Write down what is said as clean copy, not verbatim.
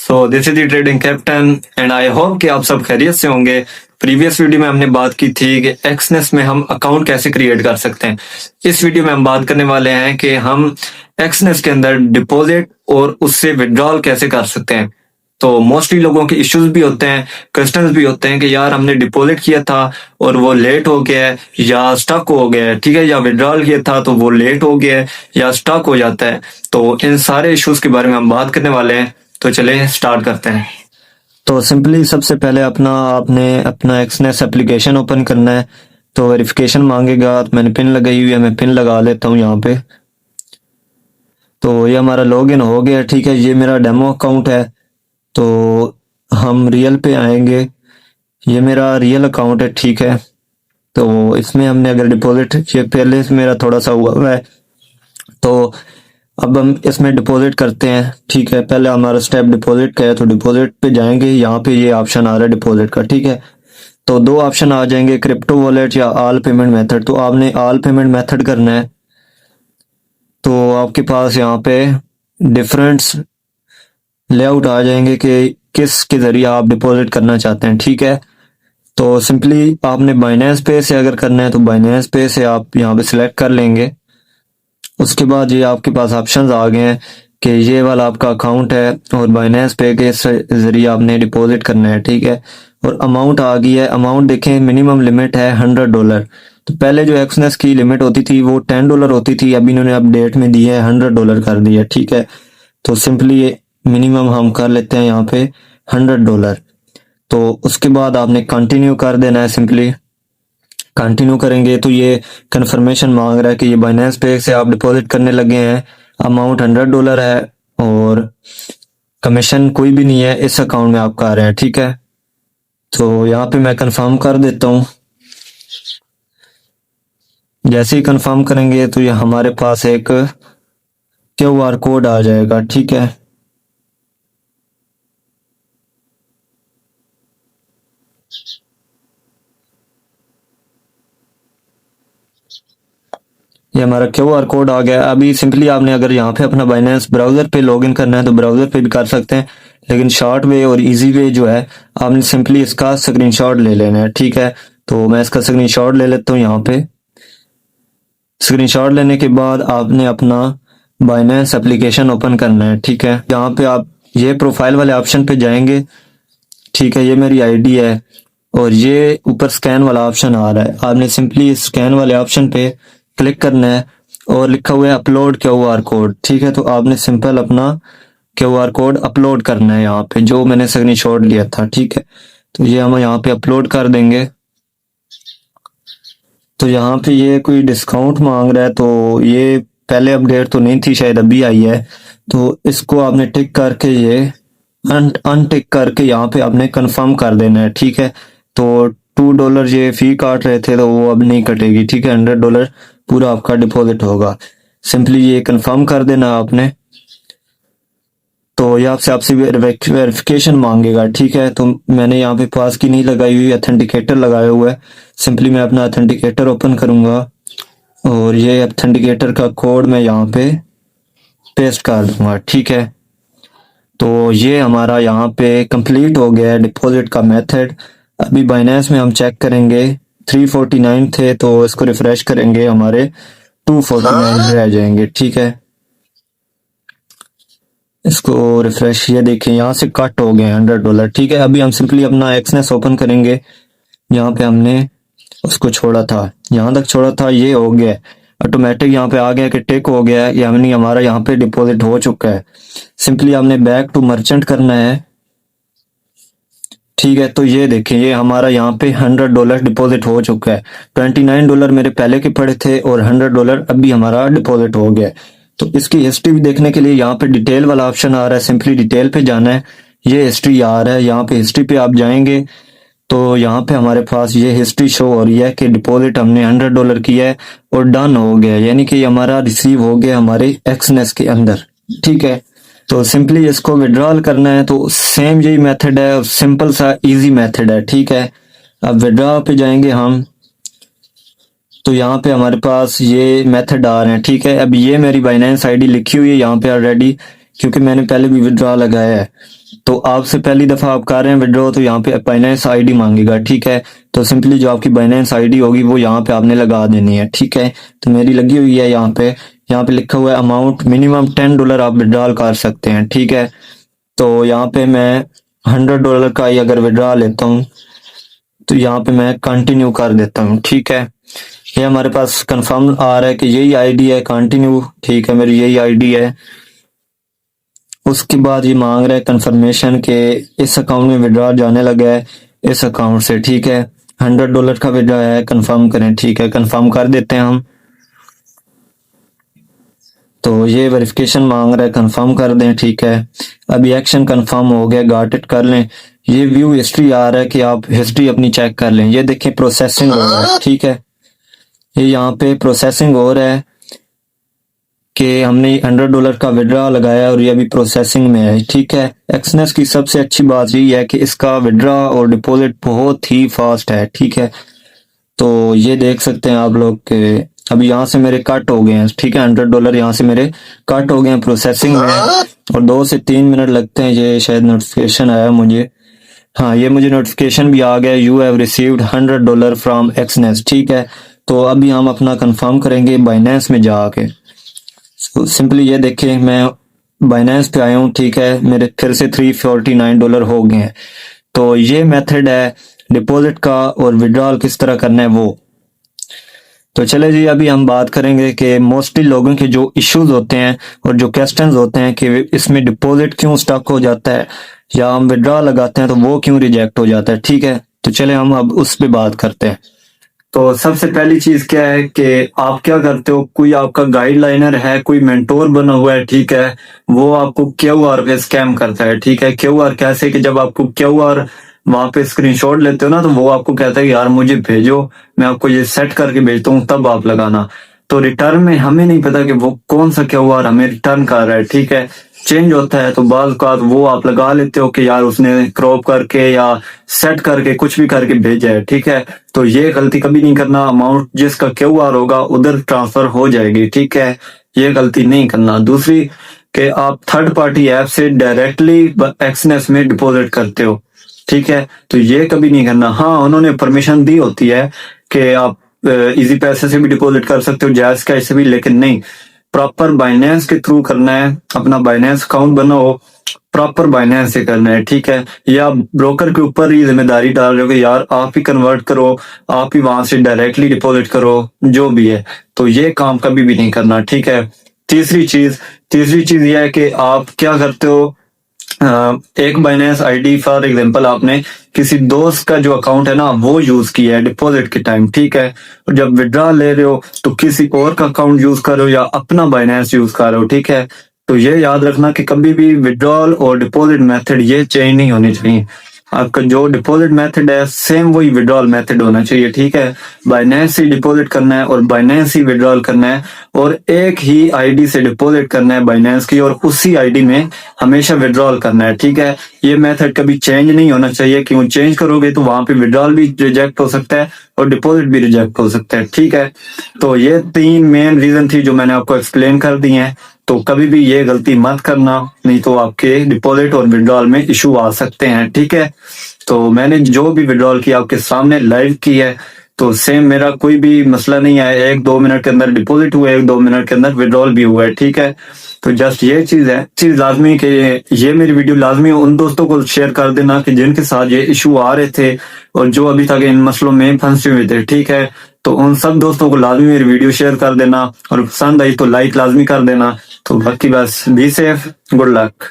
So this is the trading captain and I hope कि आप सब खैरियत से होंगे। प्रीवियस वीडियो में हमने बात की थी कि एक्सनेस में हम अकाउंट कैसे क्रिएट कर सकते हैं। इस वीडियो में हम बात करने वाले हैं कि हम एक्सनेस के अंदर डिपॉजिट और उससे विड्रॉल कैसे कर सकते हैं। तो मोस्टली लोगों के इश्यूज भी होते हैं, क्वेश्चंस भी होते हैं कि यार हमने डिपॉजिट किया था और वो लेट हो गया है या स्टक हो गया है, ठीक है, या विड्रॉल किया था तो वो लेट हो गया है या स्टक हो जाता है। तो इन सारे इश्यूज के बारे में हम बात करने वाले हैं। तो चले स्टार्ट करते हैं। तो सिंपली सबसे पहले आपने अपना एक्सनेस एप्लीकेशन ओपन करना है। तो वेरिफिकेशन मांगेगा, तो मैंने पिन लगाई हुई है, मैं पिन लगा लेता हूँ यहाँ पे। तो ये हमारा लॉगिन हो गया, ठीक है। ये मेरा डेमो अकाउंट है। तो हम रियल पे आएंगे, ये मेरा रियल अकाउंट है, ठीक है। तो इसमें हमने अगर डिपॉजिट, ये पहले से मेरा थोड़ा सा हुआ है, तो अब हम इसमें डिपॉजिट करते हैं, ठीक है। पहले हमारा स्टेप डिपॉजिट का है, तो डिपॉजिट पे जाएंगे। यहाँ पे ये ऑप्शन आ रहा है डिपॉजिट का, ठीक है। तो दो ऑप्शन आ जाएंगे, क्रिप्टो वॉलेट या ऑल पेमेंट मेथड। तो आपने ऑल पेमेंट मेथड करना है। तो आपके पास यहाँ पे डिफरेंट लेआउट आ जाएंगे कि किस के जरिए आप डिपॉजिट करना चाहते हैं, ठीक है। तो सिंपली आपने बाइनेंस पे से अगर करना है तो बाइनेंस पे से आप यहाँ पे सिलेक्ट कर लेंगे। उसके बाद ये आपके पास ऑप्शंस आ गए हैं कि ये वाला आपका अकाउंट है और बाइनेंस पे के जरिए आपने डिपॉजिट करना है, ठीक है। और अमाउंट आ गई है। अमाउंट देखें, मिनिमम लिमिट है $100। तो पहले जो एक्सनेस की लिमिट होती थी वो $10 होती थी, अभी इन्होंने अपडेट में दी है $100 कर दिया, ठीक है। तो सिंपली ये मिनिमम हम कर लेते हैं यहाँ पे $100। तो उसके बाद आपने कंटिन्यू कर देना है। सिंपली कंटिन्यू करेंगे तो ये कंफर्मेशन मांग रहा है कि ये बाइनेंस पे से आप डिपॉजिट करने लगे हैं। अमाउंट $100 है और कमीशन कोई भी नहीं है इस अकाउंट में आपका आ रहा है, ठीक है। तो यहाँ पे मैं कंफर्म कर देता हूँ। जैसे ही कंफर्म करेंगे तो ये हमारे पास एक QR कोड आ जाएगा, ठीक है। ये हमारा QR कोड आ गया। अभी सिंपली आपने अगर यहाँ पे अपना बाइनेंस ब्राउजर पे लॉगिन करना है तो ब्राउजर पे भी कर सकते हैं, लेकिन शॉर्ट वे और इजी वे जो है, आपने सिंपली इसका स्क्रीनशॉट ले लेना है, ठीक है। तो मैं इसका स्क्रीनशॉट ले लेता हूँ। यहाँ पे स्क्रीनशॉट लेने के बाद आपने अपना बाइनेंस एप्लीकेशन ओपन करना है, ठीक है। यहाँ पे आप ये प्रोफाइल वाले ऑप्शन पे जाएंगे, ठीक है। ये मेरी आईडी है और ये ऊपर स्कैन वाला ऑप्शन आ रहा है। आपने सिंपली स्कैन वाले ऑप्शन पे क्लिक करना है और लिखा हुआ है अपलोड QR कोड, ठीक है। तो आपने सिंपल अपना QR कोड अपलोड करना है यहाँ पे, जो मैंने स्क्रीनशॉट लिया था, ठीक है। तो ये हम यहाँ पे अपलोड कर देंगे। तो यहाँ पे ये कोई डिस्काउंट मांग रहा है, तो ये पहले अपडेट तो नहीं थी, शायद अभी आई है। तो इसको आपने टिक करके ये अनटिक करके यहाँ पे आपने कंफर्म कर देना है, ठीक है। तो $2 ये फी काट रहे थे, तो वो अब नहीं कटेगी, ठीक है। $100 पूरा आपका डिपॉजिट होगा। सिंपली ये कंफर्म कर देना आपने। तो ये आपसे वेरिफिकेशन मांगेगा, ठीक है। तो मैंने यहाँ पे पास की नहीं लगाई हुई, ऑथेंटिकेटर लगाया हुआ है। सिंपली मैं अपना ऑथेंटिकेटर ओपन करूंगा और ये ऑथेंटिकेटर का कोड मैं यहाँ पे पेस्ट कर दूंगा, ठीक है। तो ये हमारा यहाँ पे कंप्लीट हो गया है डिपॉजिट का मेथड। अभी बाइनेंस में हम चेक करेंगे 349 थे, तो इसको रिफ्रेश करेंगे, हमारे 249 रह जाएंगे, ठीक है। इसको रिफ्रेश, ये देखें यहाँ से कट हो गए $100, ठीक है। अभी हम सिंपली अपना एक्सनेस ओपन करेंगे। यहाँ पे हमने उसको छोड़ा था, यहाँ तक छोड़ा था, ये हो गया ऑटोमेटिक, यहाँ पे आ गया कि टिक हो गया है, यानी हमारा यहाँ पे डिपॉजिट हो चुका है। सिंपली आपने बैक टू मर्चेंट करना है, ठीक है। तो ये देखें, ये हमारा यहाँ पे $100 डिपॉजिट हो चुका है। $29 मेरे पहले के पड़े थे और $100 अभी हमारा डिपॉजिट हो गया है। तो इसकी हिस्ट्री भी देखने के लिए यहाँ पे डिटेल वाला ऑप्शन आ रहा है, सिंपली डिटेल पे जाना है। ये हिस्ट्री आ रहा है, यहाँ पे हिस्ट्री पे आप जाएंगे तो यहाँ पे हमारे पास ये हिस्ट्री शो हो रही है कि डिपॉजिट हमने $100 किया है और डन हो गया, यानी कि हमारा रिसीव हो गया हमारे एक्सनेस के अंदर, ठीक है। तो सिंपली इसको विड्रॉल करना है तो सेम यही मेथड है और सिंपल सा इजी मेथड है, ठीक है। अब विड्रॉ पे जाएंगे हम, तो यहाँ पे हमारे पास ये मेथड आ रहे हैं, ठीक है। अब ये मेरी बाइनेंस आईडी लिखी हुई है यहाँ पे ऑलरेडी क्योंकि मैंने पहले भी विड्रॉ लगाया है। तो आपसे पहली दफा आप कर रहे हैं विड्रॉ, तो यहाँ पे बाइनेंस आईडी मांगेगा, ठीक है। तो सिंपली जो आपकी बाइनेंस आईडी होगी वो यहाँ पे आपने लगा देनी है, ठीक है। तो मेरी लगी हुई है यहाँ पे लिखा हुआ है अमाउंट मिनिमम $10 आप विड्रॉल कर सकते हैं, ठीक है। तो यहाँ पे मैं $100 का ही अगर विड्रॉ लेता हूँ तो यहाँ पे मैं कंटिन्यू कर देता हूँ, ठीक है। ये हमारे पास कंफर्म आ रहा है कि यही आईडी है, कंटिन्यू, ठीक है, मेरी यही आईडी है। उसके बाद ये मांग रहा है कंफर्मेशन के इस अकाउंट में विड्रॉ जाने लगा है इस अकाउंट से, ठीक है। $100 का विड्रॉ है, कंफर्म करें, ठीक है, कंफर्म कर देते हैं हम। तो ये वेरिफिकेशन मांग रहा है, कंफर्म कर दें, ठीक है। अभी एक्शन कंफर्म हो गया, गॉट इट कर लें। ये व्यू हिस्ट्री आ रहा है कि आप हिस्ट्री अपनी चेक कर लें। ये देखें प्रोसेसिंग हो रहा है, ठीक है। ये यहाँ पे प्रोसेसिंग हो रहा है कि हमने $100 का विड्रॉ लगाया और ये अभी प्रोसेसिंग में है, ठीक है। एक्सनेस की सबसे अच्छी बात यही है कि इसका विड्रॉ और डिपॉजिट बहुत ही फास्ट है, ठीक है। तो ये देख सकते हैं आप लोग के अभी यहाँ से मेरे कट हो गए हैं, ठीक है। $100 यहाँ से मेरे कट हो गए हैं, प्रोसेसिंग में है और 2 से 3 मिनट लगते हैं। ये शायद नोटिफिकेशन आया मुझे, हाँ ये मुझे नोटिफिकेशन भी आ गया, you have received $100 from Exness, ठीक है। तो अभी हम अपना कंफर्म करेंगे बाइनेंस में जाके। सिंपली ये देखें मैं बाइनेंस पे आया हूँ, ठीक है। मेरे फिर से $349 हो गए हैं। तो ये मेथड है डिपॉजिट का और विड्रॉल किस तरह करना है वो। तो चले जी, अभी हम बात करेंगे कि मोस्टली लोगों के जो इश्यूज होते हैं और जो क्वेश्चंस होते हैं कि इसमें डिपॉजिट क्यों स्टक हो जाता है या हम विड्रॉ लगाते हैं तो वो क्यों रिजेक्ट हो जाता है, ठीक है। तो चले हम अब उस पे बात करते हैं। तो सबसे पहली चीज क्या है कि आप क्या करते हो, कोई आपका गाइडलाइनर है, कोई मेंटोर बना हुआ है, ठीक है, वो आपको क्यूआर पे स्कैम करता है, ठीक है। क्यूआर कैसे कि जब आपको क्यूआर वहां पे स्क्रीनशॉट लेते हो ना तो वो आपको कहता है कि यार मुझे भेजो, मैं आपको ये सेट करके भेजता हूँ तब आप लगाना। तो रिटर्न में हमें नहीं पता कि वो कौन सा क्यूआर हमें रिटर्न कर रहा है, ठीक है। चेंज होता है तो बाज़ औक़ात वो आप लगा लेते हो कि यार उसने क्रॉप करके या सेट करके कुछ भी करके भेजा है, ठीक है। तो ये गलती कभी नहीं करना, अमाउंट जिसका क्यूआर होगा उधर ट्रांसफर हो जाएगी, ठीक है। ये गलती नहीं करना। दूसरी कि आप थर्ड पार्टी ऐप से डायरेक्टली एक्सनेस में डिपॉजिट करते हो, ठीक है। तो ये कभी नहीं करना। हाँ उन्होंने परमिशन दी होती है कि आप इजी पैसे से भी डिपॉजिट कर सकते हो, जायज कैश से भी, लेकिन नहीं, प्रॉपर बाइनेंस के थ्रू करना है। अपना बाइनेंस अकाउंट बनाओ, प्रॉपर बाइनेंस से करना है, ठीक है। या ब्रोकर के ऊपर ही जिम्मेदारी डाल रहे हो कि यार आप ही कन्वर्ट करो, आप ही वहां से डायरेक्टली डिपॉजिट करो, जो भी है। तो ये काम कभी भी नहीं करना, ठीक है। तीसरी चीज ये है कि आप क्या करते हो, एक बाइनेंस आईडी फॉर एग्जांपल आपने किसी दोस्त का जो अकाउंट है ना वो यूज किया है डिपॉजिट के टाइम, ठीक है। और जब विड्रॉ ले रहे हो तो किसी और का अकाउंट यूज कर रहे हो या अपना बाइनेंस यूज कर रहे हो, ठीक है। तो ये याद रखना कि कभी भी विड्रॉल और डिपॉजिट मेथड ये चेंज नहीं होनी चाहिए। आपका जो डिपॉजिट मेथड है सेम वही विड्रॉल मेथड होना चाहिए, ठीक है। बाइनेंस से डिपॉजिट करना है और बाइनेंस ही विड्रॉल करना है और एक ही आईडी से डिपॉजिट करना है बाइनेंस की और उसी आईडी में हमेशा विड्रॉल करना है, ठीक है। ये मेथड कभी चेंज नहीं होना चाहिए, क्यों चेंज करोगे तो वहां पे विड्रॉल भी रिजेक्ट हो सकता है और डिपॉजिट भी रिजेक्ट हो सकता है, ठीक है। तो ये 3 मेन रीजन थी जो मैंने आपको एक्सप्लेन कर दी हैं। तो कभी भी ये गलती मत करना, नहीं तो आपके डिपॉजिट और विड्रॉल में इशू आ सकते हैं, ठीक है। तो मैंने जो भी विड्रॉल किया आपके सामने लाइव की है, तो सेम मेरा कोई भी मसला नहीं है। 1-2 मिनट के अंदर डिपॉजिट हुआ है, 1-2 मिनट के अंदर विड्रॉल भी हुआ है, ठीक है। तो जस्ट ये चीज है, चीज लाजमी कि ये मेरी वीडियो लाजमी उन दोस्तों को शेयर कर देना कि जिनके साथ ये इशू आ रहे थे और जो अभी तक इन मसलों में फंसे हुए थे, ठीक है। तो उन सब दोस्तों को लाजमी मेरी वीडियो शेयर कर देना और पसंद आई तो लाइक लाजमी कर देना। तो बाकी बस बी सेफ, गुड लक।